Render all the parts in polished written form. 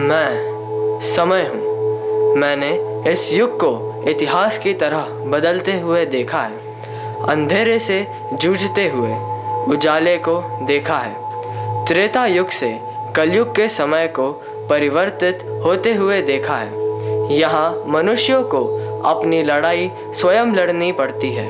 मैं समय हूँ। मैंने इस युग को इतिहास की तरह बदलते हुए देखा है। अंधेरे से जूझते हुए उजाले को देखा है। त्रेता युग से कलयुग के समय को परिवर्तित होते हुए देखा है। यहाँ मनुष्यों को अपनी लड़ाई स्वयं लड़नी पड़ती है।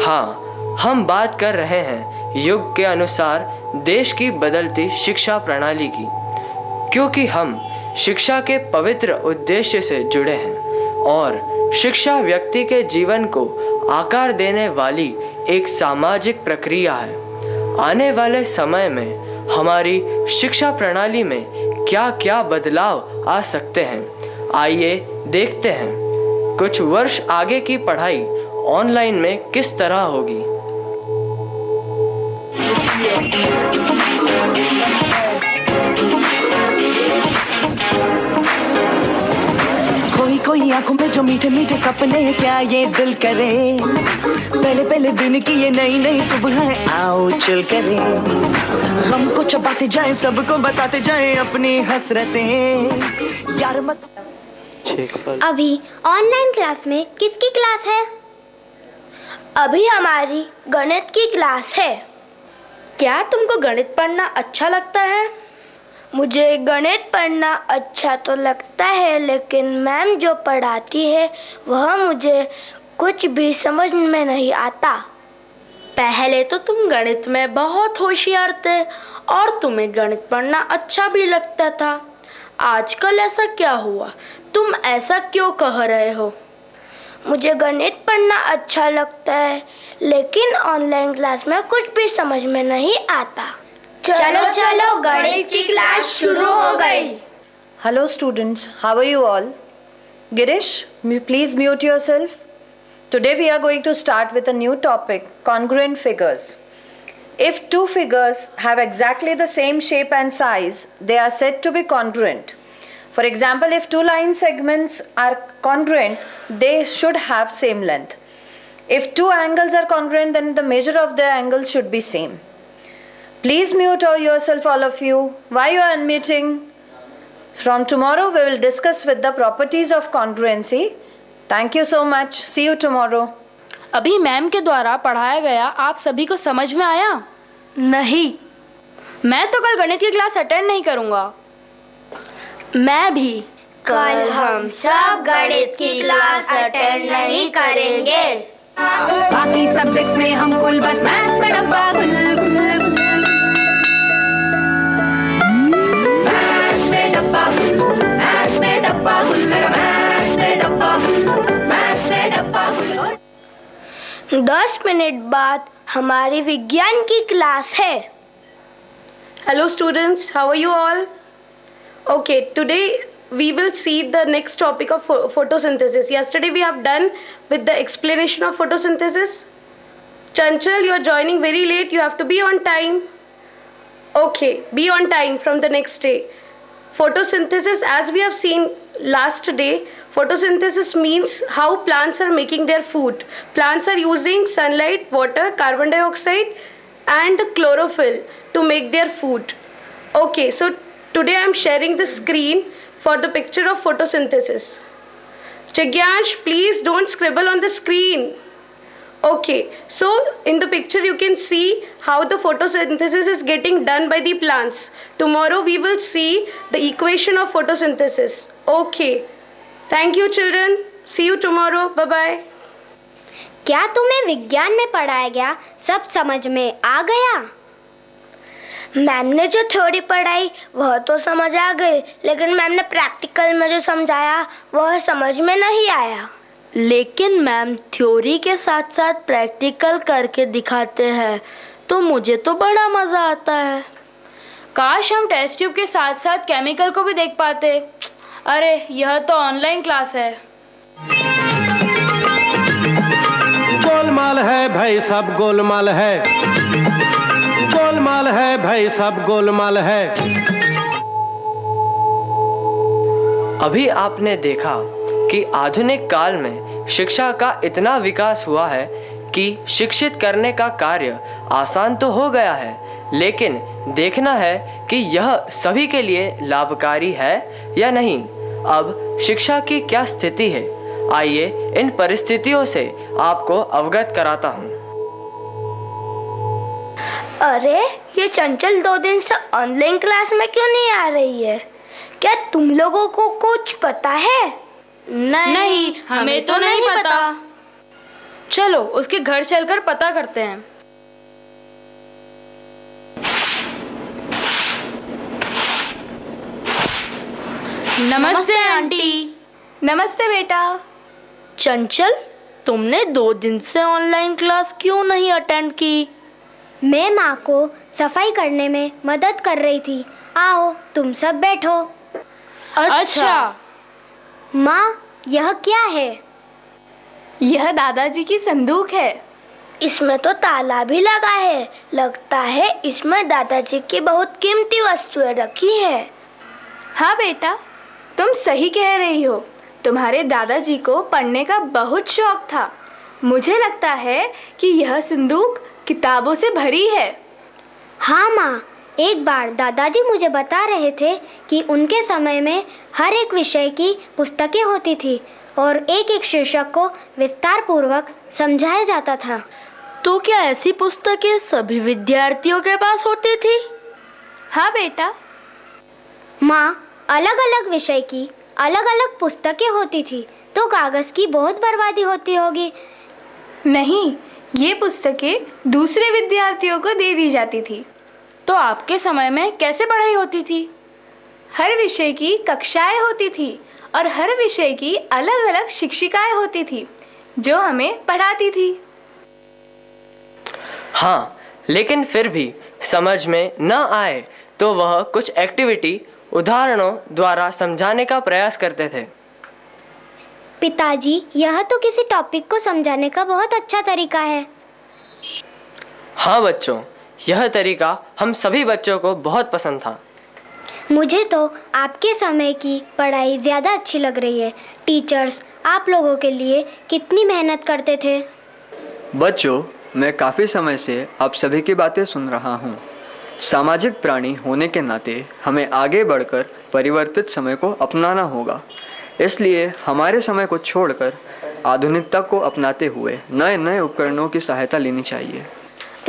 हाँ, हम बात कर रहे हैं युग के अनुसार देश की बदलती शिक्षा प्रणाली की, क्योंकि हम शिक्षा के पवित्र उद्देश्य से जुड़े हैं और शिक्षा व्यक्ति के जीवन को आकार देने वाली एक सामाजिक प्रक्रिया है। आने वाले समय में हमारी शिक्षा प्रणाली में क्या क्या बदलाव आ सकते हैं, आइए देखते हैं। कुछ वर्ष आगे की पढ़ाई ऑनलाइन में किस तरह होगी। कोई आंखों में जो मीठे मीठे सपने, क्या ये दिल करे पहले पहले दिन की ये नई नई सुबह है, आओ चिल करें। हमको चबाते जाएं, सबको बताते जाएं अपनी हसरतें यार मत। अभी ऑनलाइन क्लास में किसकी क्लास है? अभी हमारी गणित की क्लास है। क्या तुमको गणित पढ़ना अच्छा लगता है? मुझे गणित पढ़ना अच्छा तो लगता है, लेकिन मैम जो पढ़ाती है वह मुझे कुछ भी समझ में नहीं आता। पहले तो तुम गणित में बहुत होशियार थे और तुम्हें गणित पढ़ना अच्छा भी लगता था। आजकल ऐसा क्या हुआ? तुम ऐसा क्यों कह रहे हो? मुझे गणित पढ़ना अच्छा लगता है, लेकिन ऑनलाइन क्लास में कुछ भी समझ में नहीं आता। चलो चलो गणित की क्लास शुरू हो गई। Hello students, how are you all? Girish, please mute yourself. Today we are going to start with a new topic, congruent figures. If two figures have exactly the same shape and size, they are said to be congruent. For example, if two line segments are congruent, they should have same length. If two angles are congruent, then the measure of the angles should be same. Please mute yourself, all of you. Why you are unmuting? From tomorrow we will discuss with the properties of congruency. Thank you so much. See you tomorrow. अभी ma'am के द्वारा पढ़ाया गया आप सभी को समझ में आया? नहीं। मैं तो कल गणित की क्लास अटेंड नहीं करूंगा। मैं भी। कल हम सब गणित की क्लास अटेंड नहीं करेंगे। बाकी सब्जेक्ट्स में हम कुल बस मैथ्स में डब्बा गुल गुल। मैथ्स में डब्बा गुल, मैथ्स में डब्बा गुल, मैथ्स में डब्बा गुल, मैथ्स में डब्बा गुल। 10 मिनट बाद हमारी विज्ञान की क्लास है। Hello students, how are you all? Okay, today we will see the next topic of photosynthesis. Yesterday we have done with the explanation of photosynthesis. Chanchal, you are joining very late. You have to be on time. Okay, be on time from the next day. Photosynthesis, as we have seen last day, photosynthesis means how plants are making their food. Plants are using sunlight, water, carbon dioxide and chlorophyll to make their food. Okay, so today I am sharing the screen for the picture of photosynthesis. Jagyansh, please don't scribble on the screen. Okay, so in the picture you can see how the photosynthesis is getting done by the plants. Tomorrow we will see the equation of photosynthesis. Okay, thank you children. See you tomorrow. Bye bye. क्या तुम्हें विज्ञान में पढ़ाया गया सब समझ में आ गया? मैम ने जो थ्योरी पढ़ाई वह तो समझ आ गई, लेकिन मैम ने प्रैक्टिकल में जो समझाया वह समझ में नहीं आया। लेकिन मैम थ्योरी के साथ साथ प्रैक्टिकल करके दिखाते हैं तो मुझे तो बड़ा मज़ा आता है। काश हम टेस्ट ट्यूब के साथ साथ केमिकल को भी देख पाते। अरे यह तो ऑनलाइन क्लास है। गोलमाल है भाई सब गोलमाल है, गोलमाल है भाई सब गोलमाल है। अभी आपने देखा कि आधुनिक काल में शिक्षा का इतना विकास हुआ है कि शिक्षित करने का कार्य आसान तो हो गया है, लेकिन देखना है कि यह सभी के लिए लाभकारी है या नहीं। अब शिक्षा की क्या स्थिति है, आइए इन परिस्थितियों से आपको अवगत कराता हूँ। अरे, ये चंचल 2 दिन से ऑनलाइन क्लास में क्यों नहीं आ रही है? क्या तुम लोगों को कुछ पता है? नहीं, हमें तो नहीं पता। चलो उसके घर चलकर पता करते हैं। नमस्ते आंटी। नमस्ते बेटा। चंचल, तुमने 2 दिन से ऑनलाइन क्लास क्यों नहीं अटेंड की? मैं माँ को सफाई करने में मदद कर रही थी। आओ तुम सब बैठो। अच्छा। माँ, यह क्या है? यह दादाजी की संदूक है। इसमें तो ताला भी लगा है। लगता है इसमें दादाजी की बहुत कीमती वस्तुएं रखी हैं। हाँ बेटा, तुम सही कह रही हो। तुम्हारे दादाजी को पढ़ने का बहुत शौक था। मुझे लगता है कि यह संदूक किताबों से भरी है। हाँ माँ, एक बार दादाजी मुझे बता रहे थे कि उनके समय में हर एक विषय की पुस्तकें होती थी और एक एक शीर्षक को विस्तार पूर्वक समझाया जाता था। तो क्या ऐसी पुस्तकें सभी विद्यार्थियों के पास होती थी? हाँ बेटा। माँ, अलग अलग विषय की अलग अलग पुस्तकें होती थी तो कागज की बहुत बर्बादी होती होगी। नहीं, ये पुस्तकें दूसरे विद्यार्थियों को दे दी जाती थी। तो आपके समय में कैसे पढ़ाई होती थी? हर विषय की कक्षाएं होती थी और हर विषय की अलग अलग शिक्षिकाएं होती थी जो हमें पढ़ाती थी। हाँ, लेकिन फिर भी समझ में न आए तो वह कुछ एक्टिविटी उदाहरणों द्वारा समझाने का प्रयास करते थे। पिताजी, यह तो किसी टॉपिक को समझाने का बहुत अच्छा तरीका है। हाँ बच्चों, यह तरीका हम सभी बच्चों को बहुत पसंद था। मुझे तो आपके समय की पढ़ाई ज़्यादा अच्छी लग रही है। टीचर्स आप लोगों के लिए कितनी मेहनत करते थे। बच्चों, मैं काफ़ी समय से आप सभी की बातें सुन रहा हूँ। सामाजिक प्राणी होने के नाते हमें आगे बढ़कर परिवर्तित समय को अपनाना होगा। इसलिए हमारे समय को छोड़कर आधुनिकता को अपनाते हुए नए नए उपकरणों की सहायता लेनी चाहिए।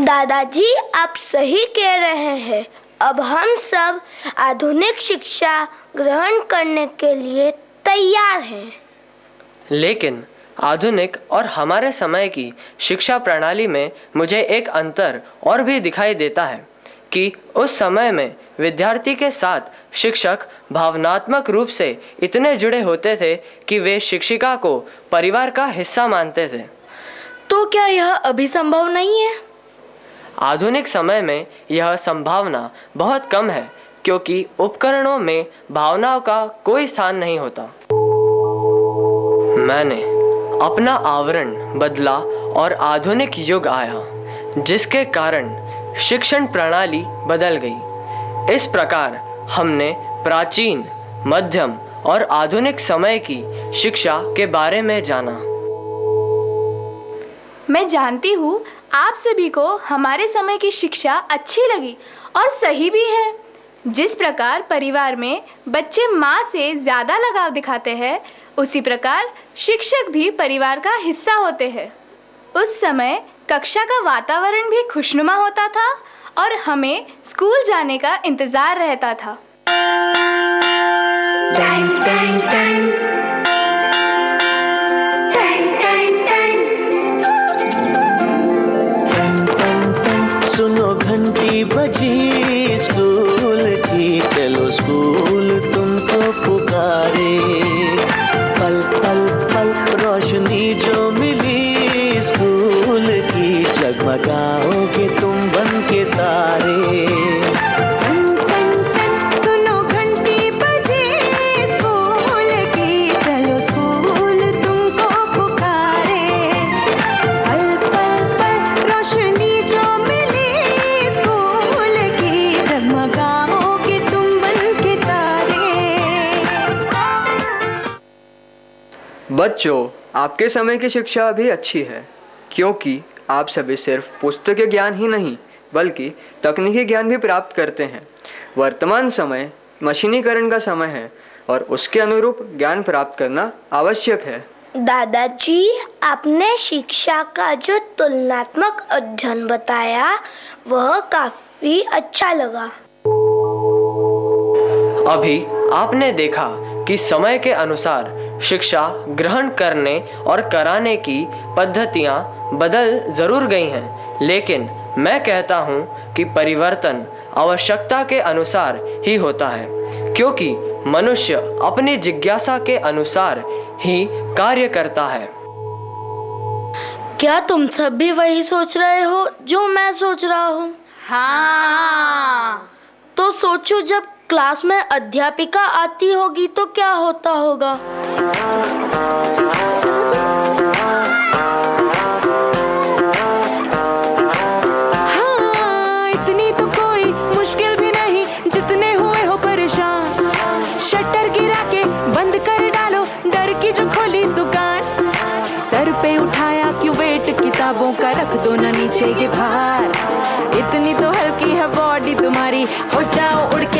दादाजी, आप सही कह रहे हैं। अब हम सब आधुनिक शिक्षा ग्रहण करने के लिए तैयार हैं। लेकिन आधुनिक और हमारे समय की शिक्षा प्रणाली में मुझे एक अंतर और भी दिखाई देता है कि उस समय में विद्यार्थी के साथ शिक्षक भावनात्मक रूप से इतने जुड़े होते थे कि वे शिक्षिका को परिवार का हिस्सा मानते थे। तो क्या यह अभी संभव नहीं है? आधुनिक समय में यह संभावना बहुत कम है क्योंकि उपकरणों में भावनाओं का कोई स्थान नहीं होता। मैंने अपना आवरण बदला और आधुनिक युग आया, जिसके कारण शिक्षण प्रणाली बदल गई। इस प्रकार हमने प्राचीन, मध्यम और आधुनिक समय की शिक्षा के बारे में जाना। मैं जानती हूँ आप सभी को हमारे समय की शिक्षा अच्छी लगी और सही भी है। जिस प्रकार परिवार में बच्चे माँ से ज़्यादा लगाव दिखाते हैं, उसी प्रकार शिक्षक भी परिवार का हिस्सा होते हैं। उस समय कक्षा का वातावरण भी खुशनुमा होता था और हमें स्कूल जाने का इंतज़ार रहता था। सुनो घंटी बजी स्कूल की, चलो स्कूल तुमको पुकारे। पल पल पल रोशनी जो मिली स्कूल की, जगमगाओगे तुम बन के तारे। सुनो घंटी बजी स्कूल की, चलो स्कूल तुमको पुकारे। पल पल पल रोशनी जो मिली स्कूल की, जगमगाओगे तुम बन के तारे। बच्चों, आपके समय की शिक्षा भी अच्छी है क्योंकि आप सभी सिर्फ पुस्तकीय ज्ञान ही नहीं बल्कि तकनीकी ज्ञान भी प्राप्त करते हैं। वर्तमान समय मशीनीकरण का समय है और उसके अनुरूप ज्ञान प्राप्त करना आवश्यक है। दादाजी, आपने शिक्षा का जो तुलनात्मक अध्ययन बताया वह काफी अच्छा लगा। अभी आपने देखा कि समय के अनुसार शिक्षा ग्रहण करने और कराने की पद्धतियां बदल जरूर गई हैं, लेकिन मैं कहता हूं कि परिवर्तन आवश्यकता के अनुसार ही होता है, क्योंकि मनुष्य अपनी जिज्ञासा के अनुसार ही कार्य करता है। क्या तुम सब भी वही सोच रहे हो जो मैं सोच रहा हूँ? हाँ। तो सोचो, जब क्लास में अध्यापिका आती होगी तो क्या होता होगा? हाँ, इतनी तो कोई मुश्किल भी नहीं जितने हुए हो परेशान। शटर गिरा के बंद कर डालो डर की जो खोली दुकान। सर पे उठाया क्यों वेट किताबों का, रख दो ना नीचे ये भार। इतनी तो हल्की है बॉडी तुम्हारी, हो जाओ उड़ के